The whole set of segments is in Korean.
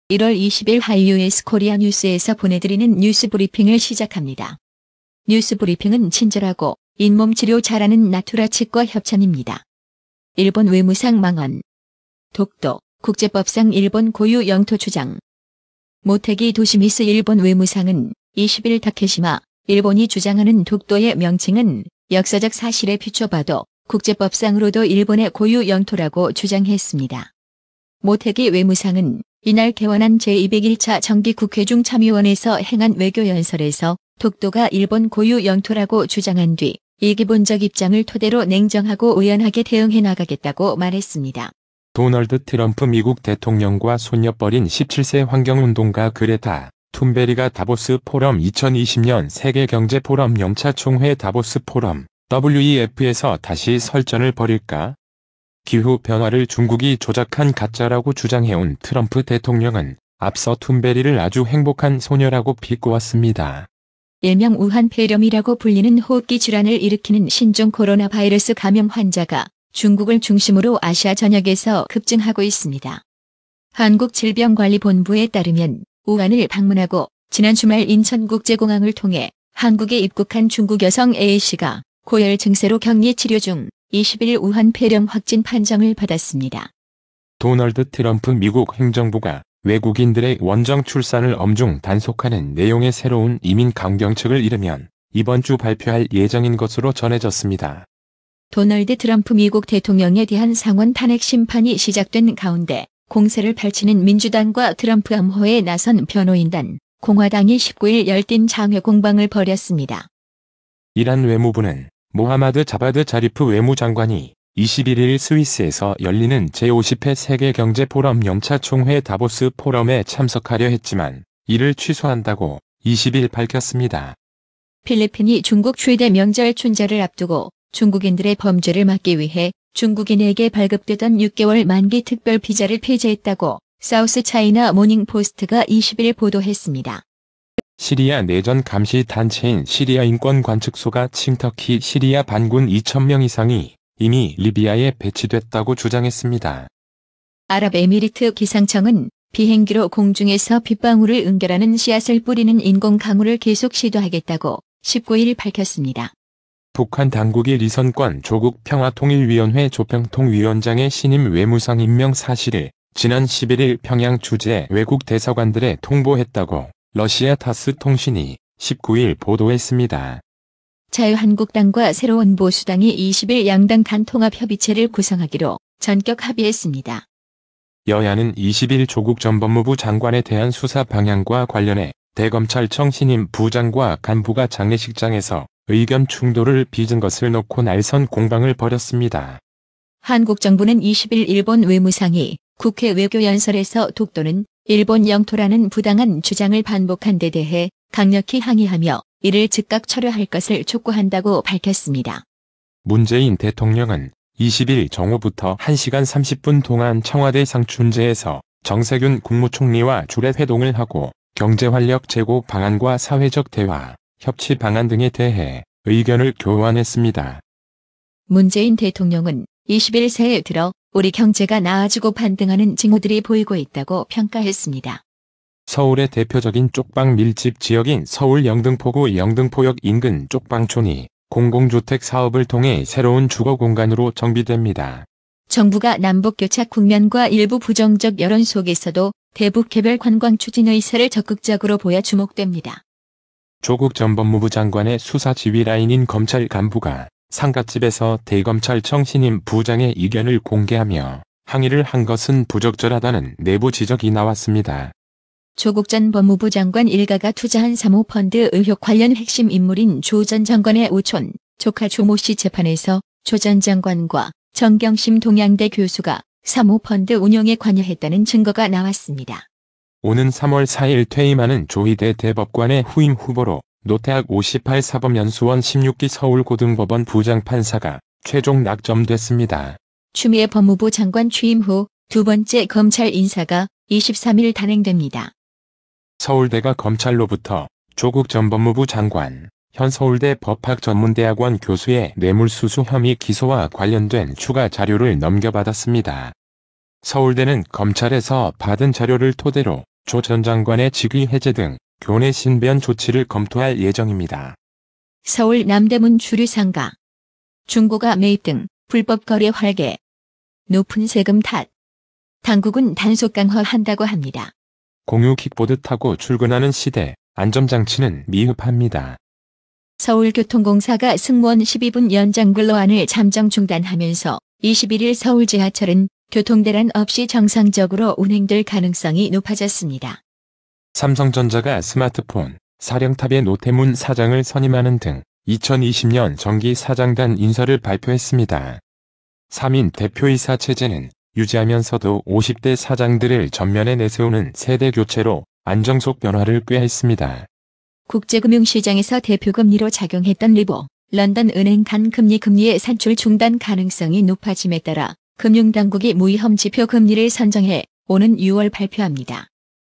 1월 20일 하이유에스 코리아 뉴스에서 보내드리는 뉴스 브리핑을 시작합니다. 뉴스 브리핑은 친절하고 잇몸 치료 잘하는 나투라 치과 협찬입니다. 일본 외무상 망언. 독도, 국제법상 일본 고유 영토 주장. 모테기 도시미스 일본 외무상은 20일 타케시마, 일본이 주장하는 독도의 명칭은 역사적 사실에 비춰봐도 국제법상으로도 일본의 고유 영토라고 주장했습니다. 모테기 외무상은 이날 개원한 제201차 정기국회 중참의원에서 행한 외교연설에서 독도가 일본 고유 영토라고 주장한 뒤 이 기본적 입장을 토대로 냉정하고 의연하게 대응해 나가겠다고 말했습니다. 도널드 트럼프 미국 대통령과 손녀뻘인 17세 환경운동가 그레타 툰베리가 다보스 포럼 2020년 세계경제포럼 영차 총회 다보스 포럼 WEF에서 다시 설전을 벌일까? 기후변화를 중국이 조작한 가짜라고 주장해온 트럼프 대통령은 앞서 툰베리를 아주 행복한 소녀라고 비꼬았습니다. 일명 우한 폐렴이라고 불리는 호흡기 질환을 일으키는 신종 코로나 바이러스 감염 환자가 중국을 중심으로 아시아 전역에서 급증하고 있습니다. 한국질병관리본부에 따르면 우한을 방문하고 지난 주말 인천국제공항을 통해 한국에 입국한 중국 여성 A씨가 고열 증세로 격리 치료 중 20일 우한 폐렴 확진 판정을 받았습니다. 도널드 트럼프 미국 행정부가 외국인들의 원정 출산을 엄중 단속하는 내용의 새로운 이민 강경책을 이르면 이번 주 발표할 예정인 것으로 전해졌습니다. 도널드 트럼프 미국 대통령에 대한 상원 탄핵 심판이 시작된 가운데 공세를 펼치는 민주당과 트럼프 암호에 나선 변호인단, 공화당이 19일 열띤 장외 공방을 벌였습니다. 이란 외무부는 모하마드 자바드 자리프 외무장관이 21일 스위스에서 열리는 제50회 세계경제포럼 영차 총회 다보스 포럼에 참석하려 했지만 이를 취소한다고 20일 밝혔습니다. 필리핀이 중국 최대 명절 춘절을 앞두고 중국인들의 범죄를 막기 위해 중국인에게 발급되던 6개월 만기 특별 비자를 폐지했다고 사우스 차이나 모닝포스트가 20일 보도했습니다. 시리아 내전 감시 단체인 시리아 인권관측소가 칭터키 시리아 반군 2,000명 이상이 이미 리비아에 배치됐다고 주장했습니다. 아랍에미리트 기상청은 비행기로 공중에서 빗방울을 응결하는 씨앗을 뿌리는 인공 강우를 계속 시도하겠다고 19일 밝혔습니다. 북한 당국이 리선권 조국 평화통일위원회 조평통위원장의 신임 외무상 임명 사실을 지난 11일 평양 주재 외국 대사관들에 통보했다고 러시아 타스 통신이 19일 보도했습니다. 자유한국당과 새로운 보수당이 20일 양당 단통합협의체를 구성하기로 전격 합의했습니다. 여야는 20일 조국 전 법무부 장관에 대한 수사 방향과 관련해 대검찰청 신임 부장과 간부가 장례식장에서 의견 충돌을 빚은 것을 놓고 날선 공방을 벌였습니다. 한국 정부는 20일 일본 외무상이 국회 외교연설에서 독도는 일본 영토라는 부당한 주장을 반복한 데 대해 강력히 항의하며 이를 즉각 철회할 것을 촉구한다고 밝혔습니다. 문재인 대통령은 20일 정오부터 1시간 30분 동안 청와대 상춘제에서 정세균 국무총리와 주례 회동을 하고 경제활력 제고 방안과 사회적 대화, 협치 방안 등에 대해 의견을 교환했습니다. 문재인 대통령은 20일 새해 들어 우리 경제가 나아지고 반등하는 징후들이 보이고 있다고 평가했습니다. 서울의 대표적인 쪽방 밀집 지역인 서울 영등포구 영등포역 인근 쪽방촌이 공공주택 사업을 통해 새로운 주거 공간으로 정비됩니다. 정부가 남북교착 국면과 일부 부정적 여론 속에서도 대북 개별 관광 추진 의사를 적극적으로 보여 주목됩니다. 조국 전 법무부 장관의 수사 지휘 라인인 검찰 간부가 상갓집에서 대검찰청 신임 부장의 이견을 공개하며 항의를 한 것은 부적절하다는 내부 지적이 나왔습니다. 조국 전 법무부 장관 일가가 투자한 사모펀드 의혹 관련 핵심 인물인 조 전 장관의 오촌, 조카 조모 씨 재판에서 조 전 장관과 정경심 동양대 교수가 사모펀드 운용에 관여했다는 증거가 나왔습니다. 오는 3월 4일 퇴임하는 조희대 대법관의 후임 후보로 노태학 58 사법연수원 16기 서울고등법원 부장판사가 최종 낙점됐습니다. 추미애 법무부 장관 취임 후 두 번째 검찰 인사가 23일 단행됩니다. 서울대가 검찰로부터 조국 전 법무부 장관, 현 서울대 법학전문대학원 교수의 뇌물수수 혐의 기소와 관련된 추가 자료를 넘겨받았습니다. 서울대는 검찰에서 받은 자료를 토대로 조 전 장관의 직위 해제 등 교내 신변 조치를 검토할 예정입니다. 서울 남대문 주류상가. 중고가 매입 등 불법 거래 활개. 높은 세금 탓. 당국은 단속 강화한다고 합니다. 공유 킥보드 타고 출근하는 시대, 안전장치는 미흡합니다. 서울교통공사가 승무원 12분 연장 근로안을 잠정 중단하면서 21일 서울 지하철은 교통대란 없이 정상적으로 운행될 가능성이 높아졌습니다. 삼성전자가 스마트폰, 사령탑의 노태문 사장을 선임하는 등 2020년 정기 사장단 인사를 발표했습니다. 3인 대표이사 체제는 유지하면서도 50대 사장들을 전면에 내세우는 세대 교체로 안정속 변화를 꾀했습니다. 국제금융시장에서 대표금리로 작용했던 리보, 런던 은행 간 금리의 산출 중단 가능성이 높아짐에 따라 금융당국이 무위험 지표 금리를 선정해 오는 6월 발표합니다.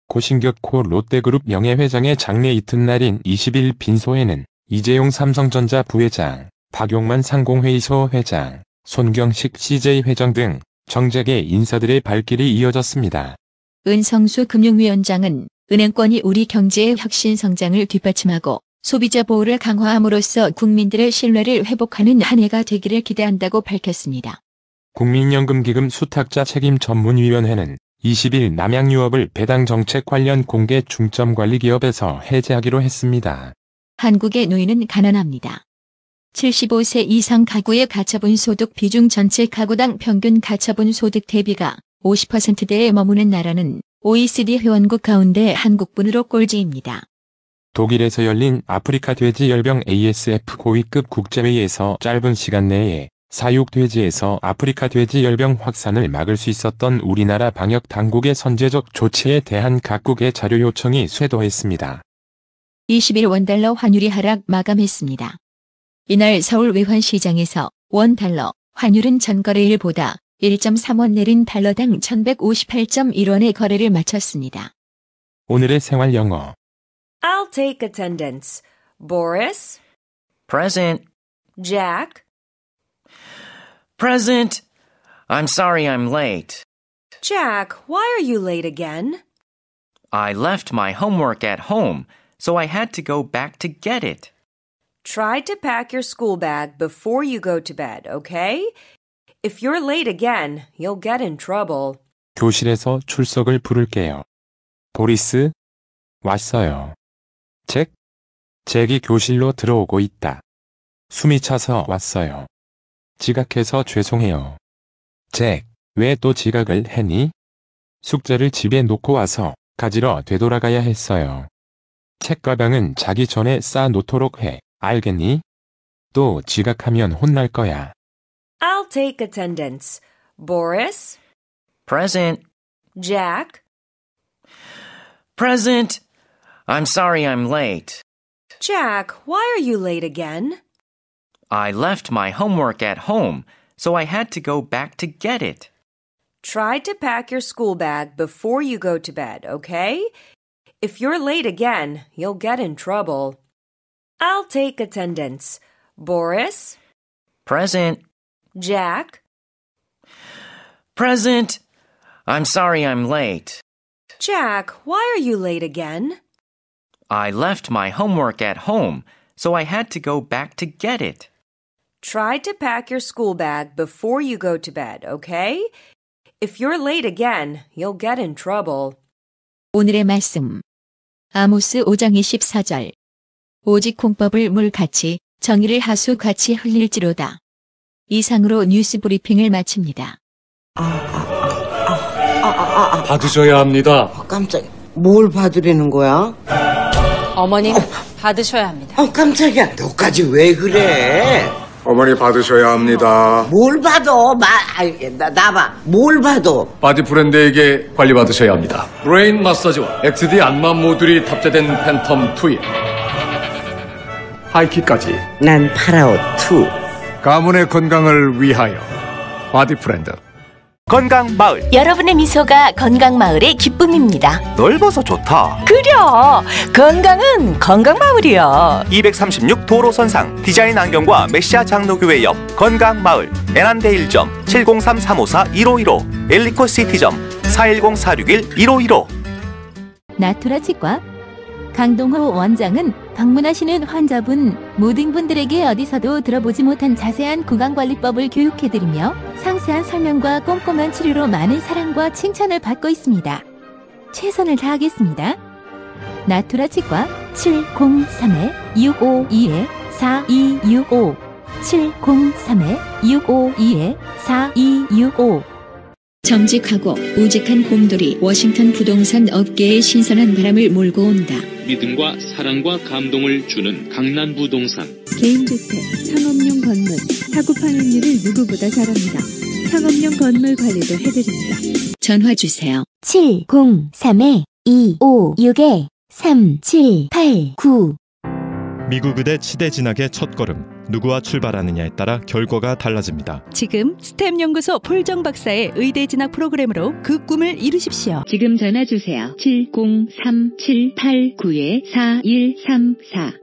고신격호 롯데그룹 명예회장의 장례 이튿날인 20일 빈소에는 이재용 삼성전자 부회장, 박용만 상공회의소 회장, 손경식 CJ 회장 등 정재계 인사들의 발길이 이어졌습니다. 은성수 금융위원장은 은행권이 우리 경제의 혁신 성장을 뒷받침하고 소비자 보호를 강화함으로써 국민들의 신뢰를 회복하는 한 해가 되기를 기대한다고 밝혔습니다. 국민연금기금 수탁자 책임 전문위원회는 20일 남양유업을 배당 정책 관련 공개 중점관리 기업에서 해제하기로 했습니다. 한국의 노인은 가난합니다. 75세 이상 가구의 가처분 소득 비중 전체 가구당 평균 가처분 소득 대비가 50%대에 머무는 나라는 OECD 회원국 가운데 한국뿐으로 꼴찌입니다. 독일에서 열린 아프리카 돼지 열병 ASF 고위급 국제회의에서 짧은 시간 내에 사육 돼지에서 아프리카 돼지 열병 확산을 막을 수 있었던 우리나라 방역 당국의 선제적 조치에 대한 각국의 자료 요청이 쇄도했습니다. 20일 원달러 환율이 하락 마감했습니다. 이날 서울 외환시장에서 원달러 환율은 전거래일보다 1.3원 내린 달러당 1158.1원의 거래를 마쳤습니다. 오늘의 생활 영어. I'll take attendance. Boris? Present. Jack? Present. I'm sorry I'm late. Jack, why are you late again? I left my homework at home, so I had to go back to get it. Try to pack your school bag before you go to bed, okay? If you're late again, you'll get in trouble. 교실에서 출석을 부를게요. 보리스? 왔어요. 잭이 교실로 들어오고 있다. 숨이 차서 왔어요. 지각해서 죄송해요. 잭, 왜 또 지각을 했니? 숙제를 집에 놓고 와서 가지러 되돌아가야 했어요. 책가방은 자기 전에 쌓아 놓도록 해. 알겠니? 또 지각하면 혼날 거야. I'll take attendance. Boris? Present. Jack? Present. I'm sorry I'm late. Jack, why are you late again? I left my homework at home, so I had to go back to get it. Try to pack your school bag before you go to bed, okay? If you're late again, you'll get in trouble. I'll take attendance. Boris? Present. Jack? Present. I'm sorry I'm late. Jack, why are you late again? I left my homework at home, so I had to go back to get it. Try to pack your school bag before you go to bed, okay? If you're late again, you'll get in trouble. 오늘의 말씀. 아모스 5장 24절. 오직 공법을 물같이 정의를 하수같이 흘릴지로다. 이상으로 뉴스 브리핑을 마칩니다. 받으셔야 합니다. 깜짝이야. 뭘 받으려는 거야? 어머님, 받으셔야 합니다. 깜짝이야. 너까지 왜 그래? 어머니 받으셔야 합니다. 뭘 받아? 나봐. 뭘 받아? 바디 브랜드에게 관리받으셔야 합니다. 브레인 마사지와 XD 안마 모듈이 탑재된 팬텀 2에 하이킥까지 난 파라오 2. 가문의 건강을 위하여 바디 브랜드. 건강마을. 여러분의 미소가 건강마을의 기쁨입니다. 넓어서 좋다. 그려! 건강은 건강마을이야. 236 도로선상 디자인 안경과 메시아 장로교회 옆 건강마을. 애난데일점 703-354-1515 엘리코시티점 410-461-1515 나투라 치과. 강동호 원장은 방문하시는 환자분 모든 분들에게 어디서도 들어보지 못한 자세한 구강관리법을 교육해드리며 상세한 설명과 꼼꼼한 치료로 많은 사랑과 칭찬을 받고 있습니다. 최선을 다하겠습니다. 나투라 치과 703-652-4265 703-652-4265 정직하고 우직한 곰돌이 워싱턴 부동산 업계의 신선한 바람을 몰고 온다. 믿음과 사랑과 감동을 주는 강남 부동산. 개인주택, 상업용 건물, 사고 판매율을 누구보다 잘합니다. 상업용 건물 관리도 해드립니다. 전화 주세요. 703-256-3789 미국 의대 치대 진학의 첫걸음. 누구와 출발하느냐에 따라 결과가 달라집니다. 지금 스템 연구소 폴정 박사의 의대 진학 프로그램으로 그 꿈을 이루십시오. 지금 전화 주세요. 703-789-4134